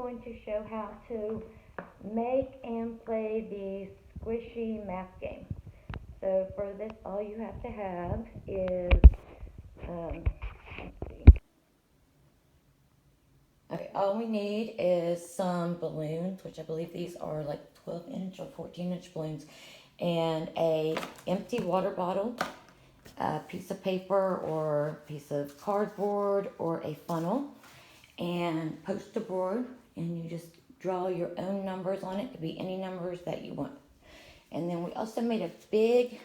going to show how to make and play the squishy math game. So for this, all you have to have is, let's see. Okay, all we need is some balloons, which I believe these are like 12-inch or 14-inch balloons, and a empty water bottle, a piece of paper or piece of cardboard or a funnel, and poster board, and you just draw your own numbers on it. It could be any numbers that you want. And then we also made a big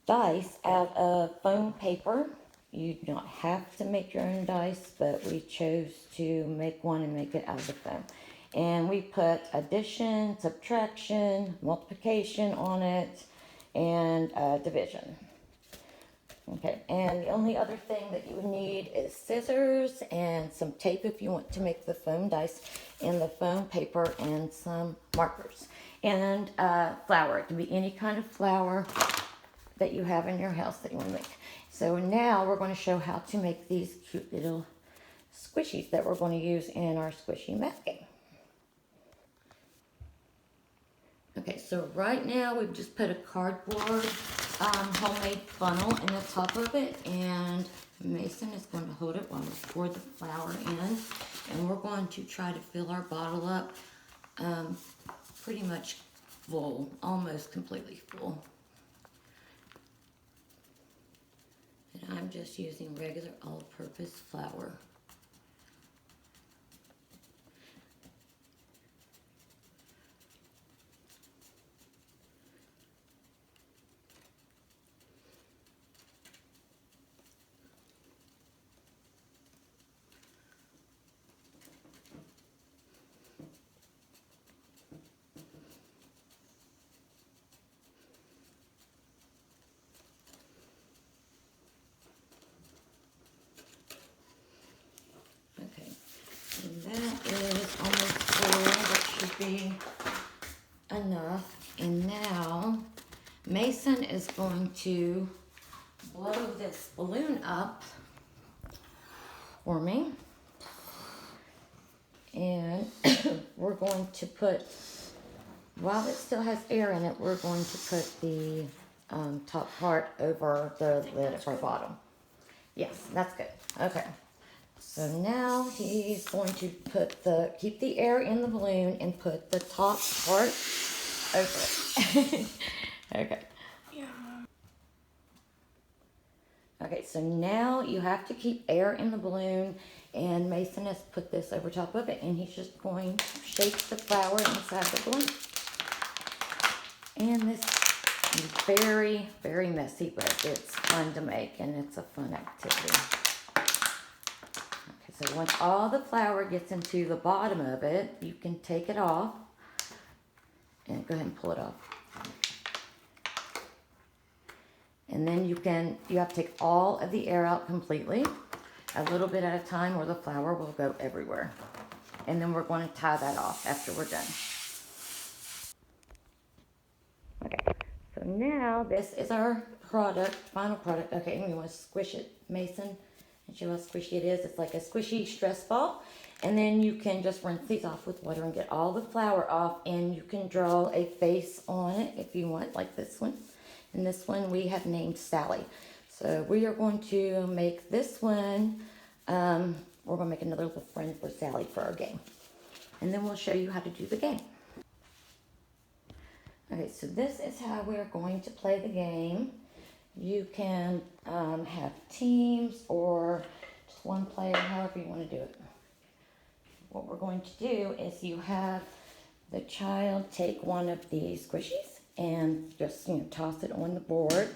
dice out of foam paper. You do not have to make your own dice, but we chose to make one and make it out of the foam. And we put addition, subtraction, multiplication on it, and division. Okay, and the only other thing that you would need is scissors and some tape if you want to make the foam dice, and the foam paper and some markers. And flour. It can be any kind of flour that you have in your house that you want to make. So now we're going to show how to make these cute little squishies that we're going to use in our squishy math game. Okay, so right now we've just put a cardboard homemade funnel in the top of it, and Mason is going to hold it while we pour the flour in, and we're going to try to fill our bottle up pretty much full, almost completely full. And I'm just using regular all-purpose flour. And that is almost full. That should be enough. And now Mason is going to blow this balloon up for me. And we're going to put, while it still has air in it, we're going to put the top part over the lid of our bottle. Yes, that's good. Okay. So now he's going to keep the air in the balloon and put the top part over it. Okay. Yeah. Okay, so now you have to keep air in the balloon, and Mason has put this over top of it, and he's just going to shake the flour inside the balloon. And this is very, very messy, but it's fun to make, and it's a fun activity. So once all the flour gets into the bottom of it, you can take it off and go ahead and pull it off. And then you have to take all of the air out completely, a little bit at a time, or the flour will go everywhere. And then we're going to tie that off after we're done. Okay, so now this is our product, final product. Okay, and we want to squish it, Mason. And show how squishy it is. It's like a squishy stress ball. And then you can just rinse these off with water and get all the flour off. And you can draw a face on it if you want, like this one. And this one we have named Sally. So we are going to make this one, we're going to make another little friend for Sally for our game. And then we'll show you how to do the game. Okay, so this is how we're going to play the game. You can have teams or just one player, however you want to do it. What we're going to do is you have the child take one of these squishies and just toss it on the board.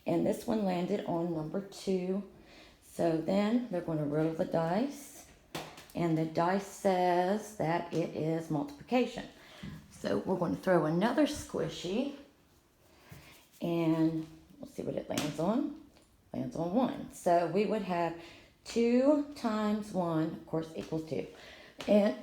And this one landed on number 2. So then they're going to roll the dice, and the dice says that it is multiplication. So we're going to throw another squishy, and we'll see what it lands on. Lands on 1. So we would have 2 times 1, of course, equals 2. And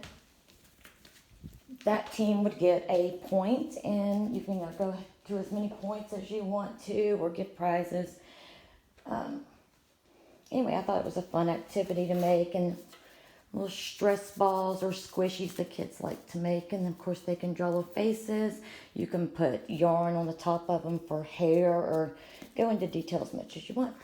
that team would get a point, and you can go to as many points as you want to, or get prizes. Anyway, I thought it was a fun activity to make, and little stress balls or squishies the kids like to make. And of course they can draw little faces. You can put yarn on the top of them for hair or go into detail as much as you want.